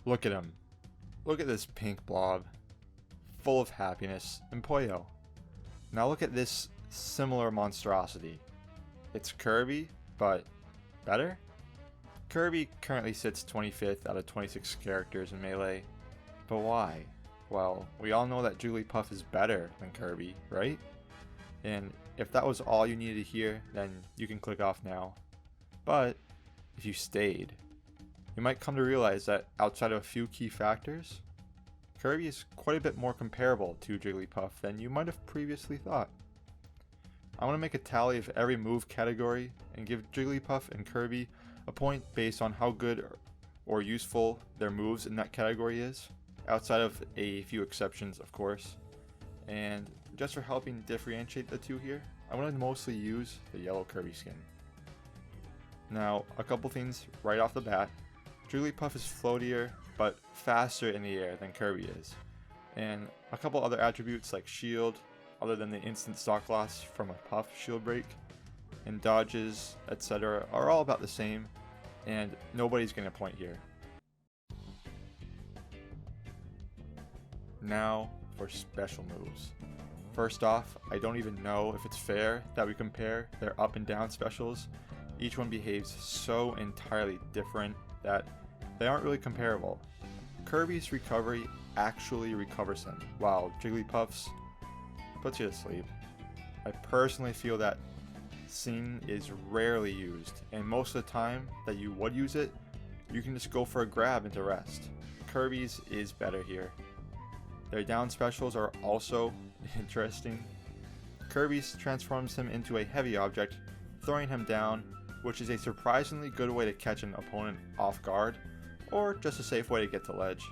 Look at him. Look at this pink blob, full of happiness and poyo. Now look at this similar monstrosity. It's Kirby, but better? Kirby currently sits 25th out of 26 characters in Melee, but why? Well, we all know that Jigglypuff is better than Kirby, right? And if that was all you needed to hear, then you can click off now. But if you stayed, you might come to realize that outside of a few key factors, Kirby is quite a bit more comparable to Jigglypuff than you might have previously thought. I want to make a tally of every move category and give Jigglypuff and Kirby a point based on how good or useful their moves in that category is, outside of a few exceptions of course. And just for helping differentiate the two here, I want to mostly use the yellow Kirby skin. Now, a couple things right off the bat. Jigglypuff is floatier, but faster in the air than Kirby is. And a couple other attributes like shield, other than the instant stock loss from a Puff shield break, and dodges, etc. are all about the same, and nobody's getting a point here. Now for special moves. First off, I don't even know if it's fair that we compare their up and down specials. Each one behaves so entirely different that they aren't really comparable. Kirby's recovery actually recovers him, while Jigglypuff's puts you to sleep. I personally feel that Sing is rarely used, and most of the time that you would use it, you can just go for a grab into rest. Kirby's is better here. Their down specials are also interesting. Kirby's transforms him into a heavy object, throwing him down, which is a surprisingly good way to catch an opponent off guard, or just a safe way to get to ledge.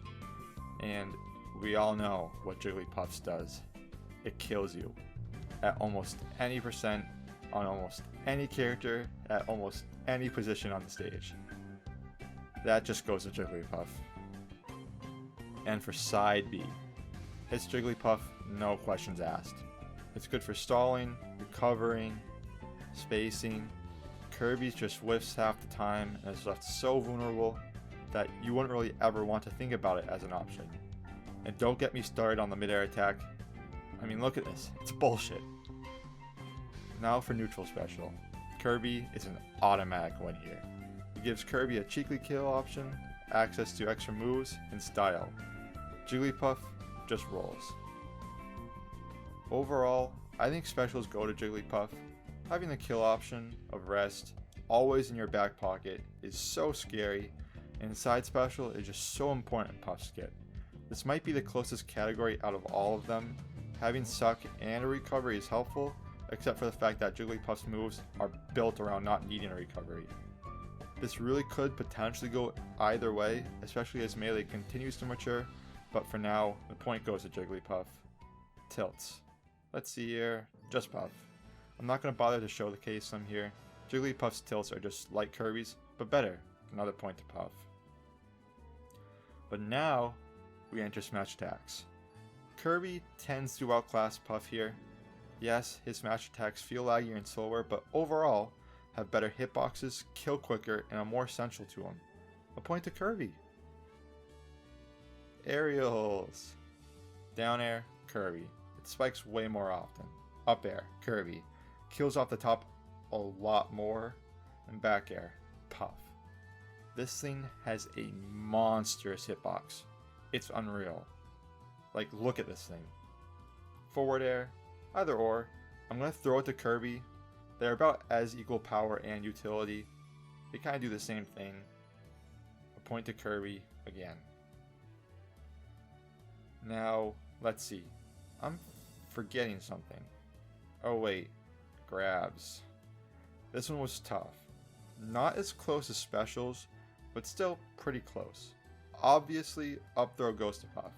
And we all know what Jigglypuff's does. It kills you at almost any percent on almost any character at almost any position on the stage. That just goes to Jigglypuff. And for side B, it's Jigglypuff, no questions asked. It's good for stalling, recovering, spacing. Kirby's just whiffs half the time and is left so vulnerable that you wouldn't really ever want to think about it as an option. And don't get me started on the mid-air attack. I mean, look at this, it's bullshit. Now for neutral special. Kirby is an automatic win here. It gives Kirby a cheeky kill option, access to extra moves, and style. Jigglypuff just rolls. Overall, I think specials go to Jigglypuff. Having the kill option of rest always in your back pocket is so scary, and side special is just so important in Puff's kit. This might be the closest category out of all of them. Having suck and a recovery is helpful, except for the fact that Jigglypuff's moves are built around not needing a recovery. This really could potentially go either way, especially as Melee continues to mature, but for now, the point goes to Jigglypuff. Tilts. Let's see here, just Puff. I'm not going to bother to show the case some here. Jigglypuff's tilts are just like Kirby's, but better. Another point to Puff. But now, we enter smash attacks. Kirby tends to outclass Puff here. Yes, his smash attacks feel laggier and slower, but overall, have better hitboxes, kill quicker, and are more essential to him. A point to Kirby. Aerials. Down air, Kirby. It spikes way more often. Up air, Kirby. Kills off the top a lot more. And back air, Puff. This thing has a monstrous hitbox. It's unreal. Like, look at this thing. Forward air, either or. I'm going to throw it to Kirby. They're about as equal power and utility. They kind of do the same thing. A point to Kirby again. Now, let's see. I'm forgetting something. Oh wait, grabs. This one was tough. Not as close as specials, but still pretty close. Obviously, up throw goes to Puff.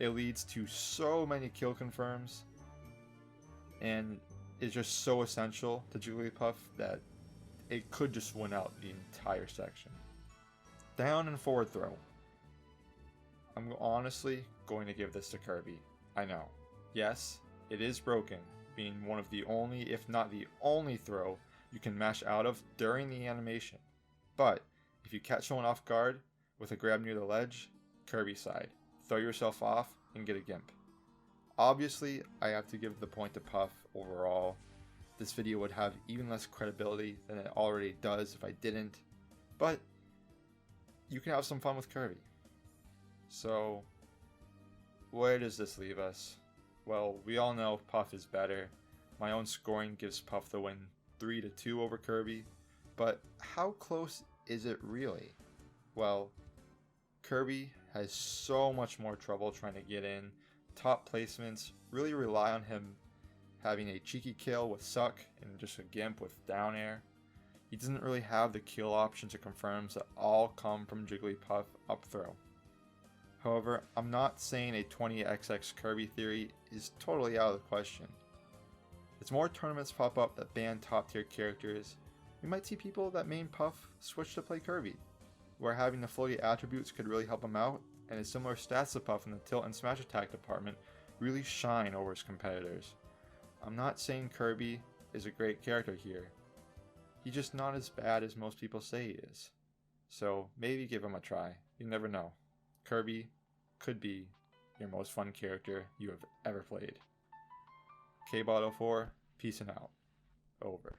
It leads to so many kill confirms, and is just so essential to Jigglypuff that it could just win out the entire section. Down and forward throw. I'm honestly going to give this to Kirby. I know. Yes, it is broken, being one of the only, if not the only throw you can mash out of during the animation. But if you catch someone off guard, With a grab near the ledge, Kirby side. Throw yourself off and get a gimp. Obviously, I have to give the point to Puff overall. This video would have even less credibility than it already does if I didn't, but you can have some fun with Kirby. So, where does this leave us? Well, we all know Puff is better. My own scoring gives Puff the win 3-2 over Kirby, but how close is it really? Well, Kirby has so much more trouble trying to get in. Top placements really rely on him having a cheeky kill with Suck and just a Gimp with down air. He doesn't really have the kill options or confirms that all come from Jigglypuff up throw. However, I'm not saying a 20xx Kirby theory is totally out of the question. As more tournaments pop up that ban top tier characters, we might see people that main Puff switch to play Kirby, where having the floaty attributes could really help him out, and his similar stats to Puff in the tilt and smash attack department really shine over his competitors. I'm not saying Kirby is a great character here. He's just not as bad as most people say he is. So maybe give him a try. You never know. Kirby could be your most fun character you have ever played. KBot04, peace and out. Over.